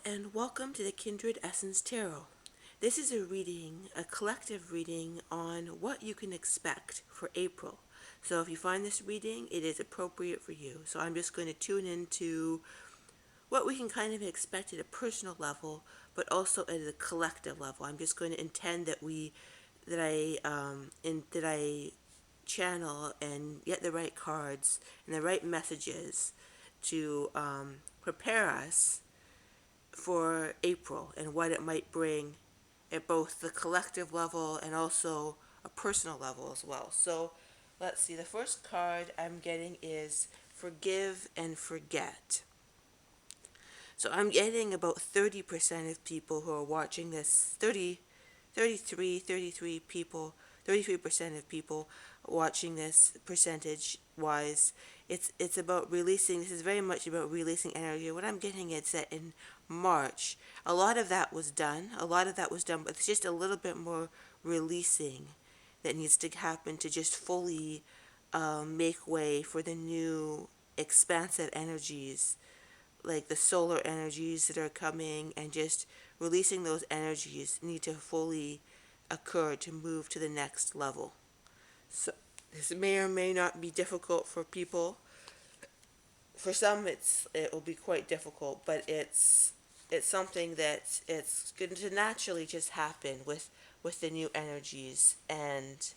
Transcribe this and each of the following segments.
and welcome to the Kindred Essence Tarot. This is a reading, a collective reading on what you can expect for April. So if you find this reading, it is appropriate for you. So I'm just going to tune into what we can kind of expect at a personal level, but also at a collective level. I'm just going to intend that I channel and get the right cards and the right messages to prepare us for April and what it might bring at both the collective level and also a personal level as well. So let's see, the first card I'm getting is Forgive and Forget. So I'm getting about 30% of people who are watching this, 33 people, 33% of people watching this percentage wise. It's about releasing. This is very much about releasing energy. What I'm getting is that in March, a lot of that was done. But it's just a little bit more releasing that needs to happen to just fully make way for the new expansive energies, like the solar energies that are coming, and just releasing those energies need to fully occur to move to the next level. So this may or may not be difficult for people. For some, it will be quite difficult, but it's something that it's going to naturally just happen with the new energies, and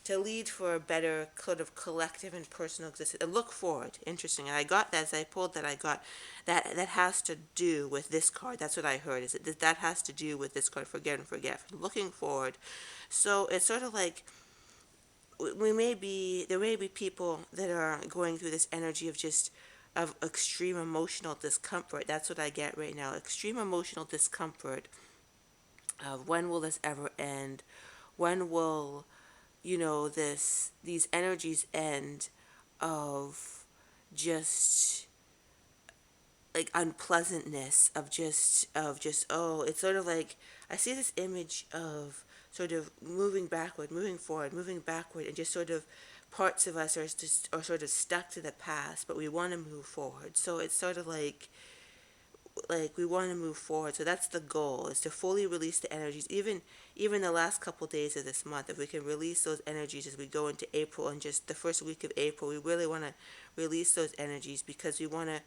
to lead for a better kind of collective and personal existence and look forward. Interesting. And I got that as I pulled that. I got that has to do with this card. That's what I heard. Is that has to do with this card? Forget and forget. Looking forward. So it's sort of like there may be people that are going through this energy of just of extreme emotional discomfort. That's what I get right now. Extreme emotional discomfort of when will this ever end? When will these energies end of just like unpleasantness of just oh, it's sort of like I see this image of sort of moving backward, moving forward, moving backward, and just sort of parts of us are sort of stuck to the past, but we want to move forward. So it's sort of like we want to move forward. So that's the goal, is to fully release the energies. Even the last couple of days of this month, if we can release those energies as we go into April, and just the first week of April, we really want to release those energies, because we want to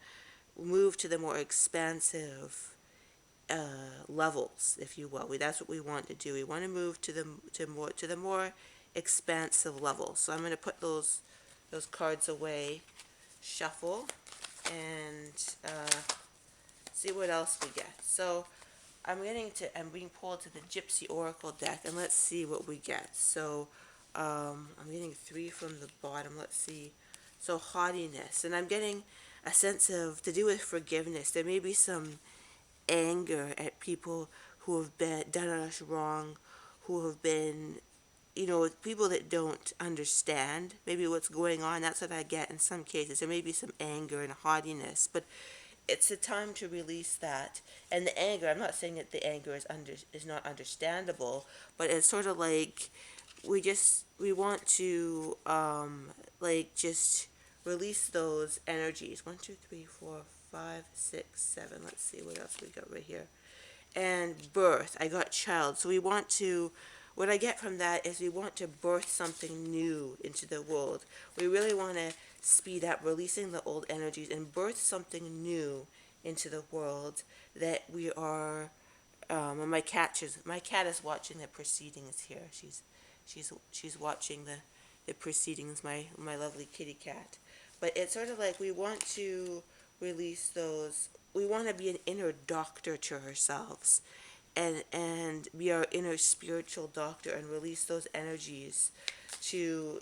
move to the more expansive levels, if you will. That's what we want to do. We want to move to the more expansive levels. So I'm going to put those cards away, shuffle, and see what else we get. So I'm being pulled to the Gypsy Oracle deck, and let's see what we get. So I'm getting 3 from the bottom. Let's see. So haughtiness, and I'm getting a sense of to do with forgiveness. There may be some anger at people who have done us wrong, who have been, people that don't understand maybe what's going on. That's what I get in some cases. There may be some anger and haughtiness, but it's a time to release that. And the anger, I'm not saying that the anger is not understandable, but it's sort of like we want to just release those energies. 1, 2, 3, 4, 5, 6, 7. Let's see what else we got right here. And birth. I got child. So what I get from that is we want to birth something new into the world. We really want to speed up releasing the old energies and birth something new into the world that we are. And my cat is watching the proceedings here. She's watching the proceedings. My lovely kitty cat. But it's sort of like we want to release those. We want to be an inner doctor to ourselves, and be our inner spiritual doctor, and release those energies to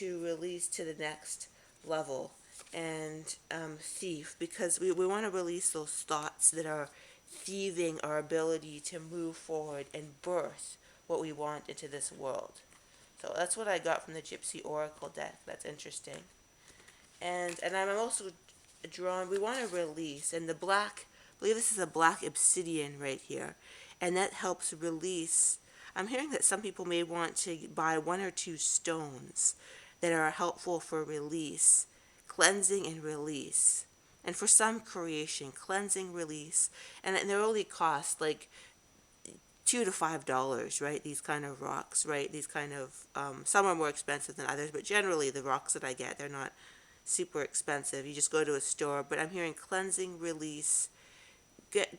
release to the next level. And thief, because we want to release those thoughts that are thieving our ability to move forward and birth what we want into this world. So that's what I got from the Gypsy Oracle deck. That's interesting. And I'm also drawn, we want to release, and I believe this is a black obsidian right here, and that helps release. I'm hearing that some people may want to buy 1 or 2 stones that are helpful for release, cleansing and release. and for some creation, cleansing, release, and they're only cost like $2 to $5, right? These kind of rocks, right? These kind of some are more expensive than others, but generally the rocks that I get, they're not super expensive. You just go to a store. But I'm hearing cleansing, release. Get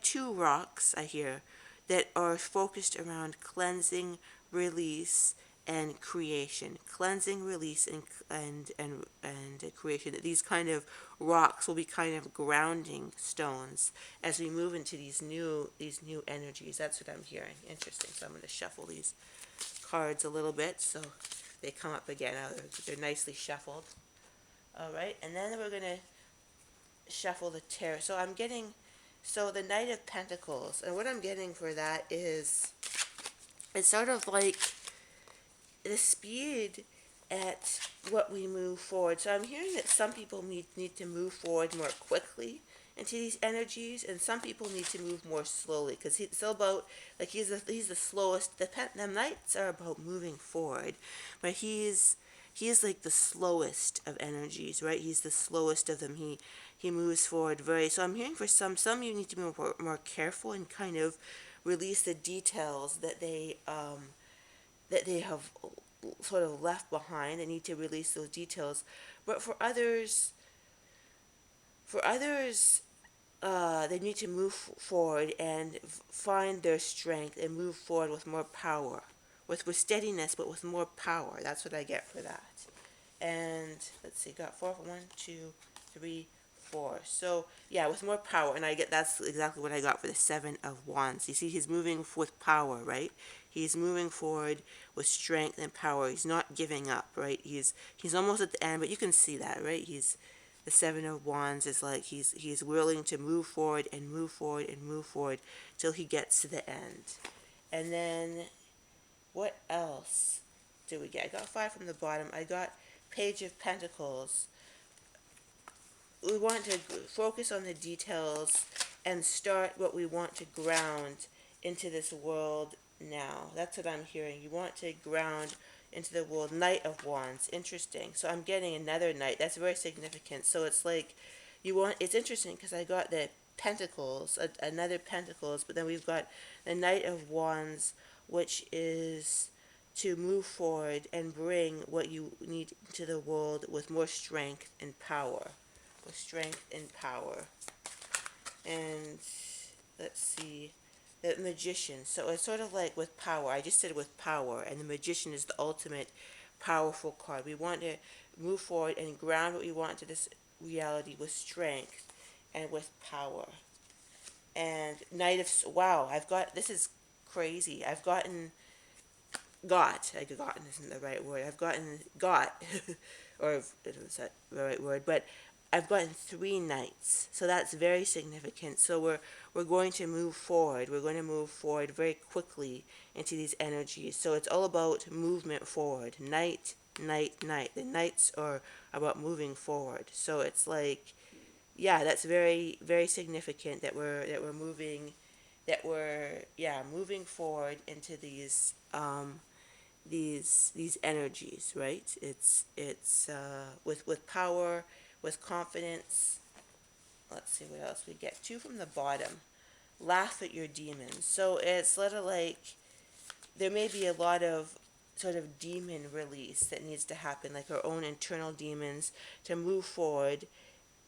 two rocks, I hear, that are focused around cleansing, release, and creation. Cleansing, release, and creation. These kind of rocks will be kind of grounding stones as we move into these new energies. That's what I'm hearing. Interesting. So I'm going to shuffle these cards a little bit so they come up again. They're nicely shuffled. All right, and then we're going to shuffle the tarot. So the Knight of Pentacles, and what I'm getting for that is it's sort of like the speed at what we move forward. So I'm hearing that some people need to move forward more quickly into these energies, and some people need to move more slowly because he's still about like he's the slowest. The knights are about moving forward, but he is like the slowest of energies, right? He's the slowest of them. He moves forward very. So I'm hearing for some you need to be more careful and kind of release the details that they have sort of left behind. They need to release those details. But for others, they need to move forward and find their strength and move forward with more power, with steadiness, but with more power. That's what I get for that. And let's see, got four. 1, 2, 3, 4. So yeah, with more power, and I get that's exactly what I got for the Seven of Wands. You see, he's moving with power, right? He's moving forward with strength and power. He's not giving up, right? He's almost at the end, but you can see that, right? The Seven of Wands is like he's willing to move forward and move forward and move forward till he gets to the end. And then what else do we get? I got 5 from the bottom. I got Page of Pentacles. We want to focus on the details and start what we want to ground into this world now. That's what I'm hearing. You want to ground into the world. Knight of Wands. Interesting. So I'm getting another knight. That's very significant. So it's like it's interesting because I got the Pentacles, another Pentacles, but then we've got the Knight of Wands, which is to move forward and bring what you need to the world with more strength and power. With strength and power. And let's see, the Magician. So it's sort of like with power. I just said with power, and the Magician is the ultimate powerful card. We want to move forward and ground what we want to this reality with strength and with power. And Knight of wow, this is crazy. Gotten isn't the right word. I've gotten got, or is that the right word? But I've gotten 3 knights, so that's very significant. So we're going to move forward. We're going to move forward very quickly into these energies. So it's all about movement forward. Knight, knight, knight. The knights are about moving forward. So it's like, yeah, that's very very significant that we're moving forward into these energies, right? It's with power, with confidence. Let's see what else we get. 2 from the bottom. Laugh at your demons. So it's sort of like there may be a lot of sort of demon release that needs to happen, like our own internal demons, to move forward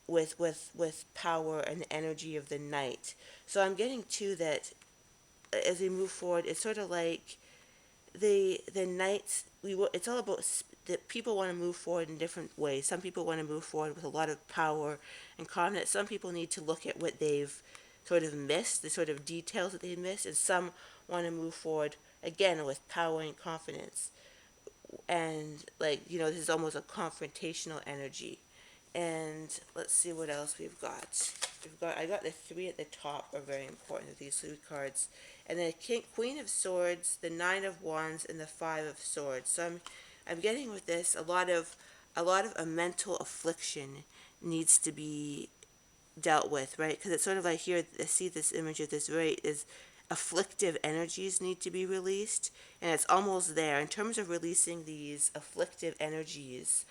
with power and the energy of the night. So I'm getting to that as we move forward. It's sort of like the nights it's all about that people want to move forward in different ways. Some people want to move forward with a lot of power and confidence. Some people need to look at what they've sort of missed, the sort of details that they missed, and some want to move forward again with power and confidence. And like, this is almost a confrontational energy. And let's see what else we've got. I got the 3 at the top are very important with these 3 cards. And then Queen of Swords, the 9 of Wands, and the 5 of Swords. So I'm getting with this a lot of a mental affliction needs to be dealt with, right? Because it's sort of like here I see this image of this is afflictive energies need to be released, and it's almost there in terms of releasing these afflictive energies.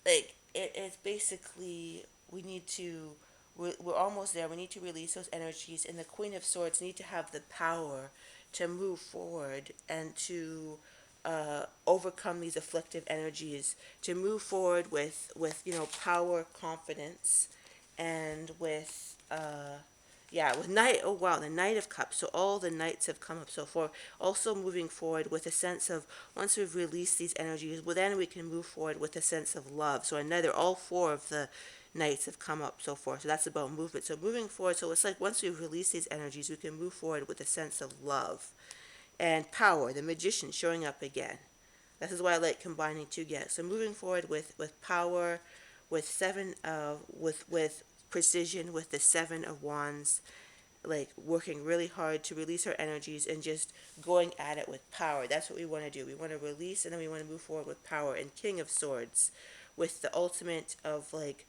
like it's basically we need to we're almost there. We need to release those energies, and the Queen of Swords need to have the power to move forward and to overcome these afflictive energies, to move forward with power, confidence, and with yeah, with Knight. Oh wow, the Knight of Cups. So all the knights have come up. So for also moving forward with a sense of, once we've released these energies, well then we can move forward with a sense of love. So another, all four of the knights have come up so far. So that's about movement. So moving forward. So it's like once we've released these energies, we can move forward with a sense of love and power. The Magician showing up again. This is why I like combining two guests. So moving forward with power, with with precision, with the Seven of Wands, like working really hard to release our energies and just going at it with power. That's what we want to do. We want to release and then we want to move forward with power. And King of Swords, with the ultimate of like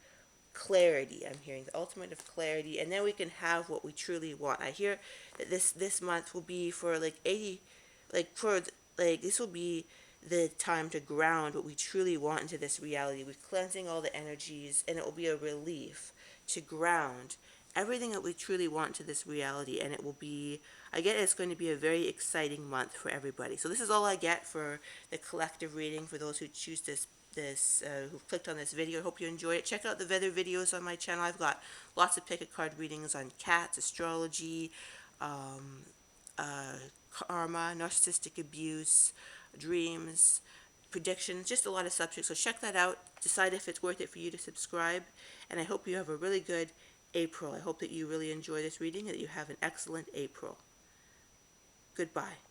clarity. I'm hearing the ultimate of clarity, and then we can have what we truly want. I hear that this month will be for like 80, like for like this will be the time to ground what we truly want into this reality. We're cleansing all the energies, and it will be a relief to ground everything that we truly want to this reality. And it will be, I get it's going to be a very exciting month for everybody. So this is all I get for the collective reading for those who choose who've clicked on this video. I hope you enjoy it. Check out the other videos on my channel. I've got lots of pick a card readings on cats, astrology, um, karma, narcissistic abuse, dreams, predictions, just a lot of subjects. So check that out. Decide if it's worth it for you to subscribe. And I hope you have a really good April. I hope that you really enjoy this reading and that you have an excellent April. Goodbye.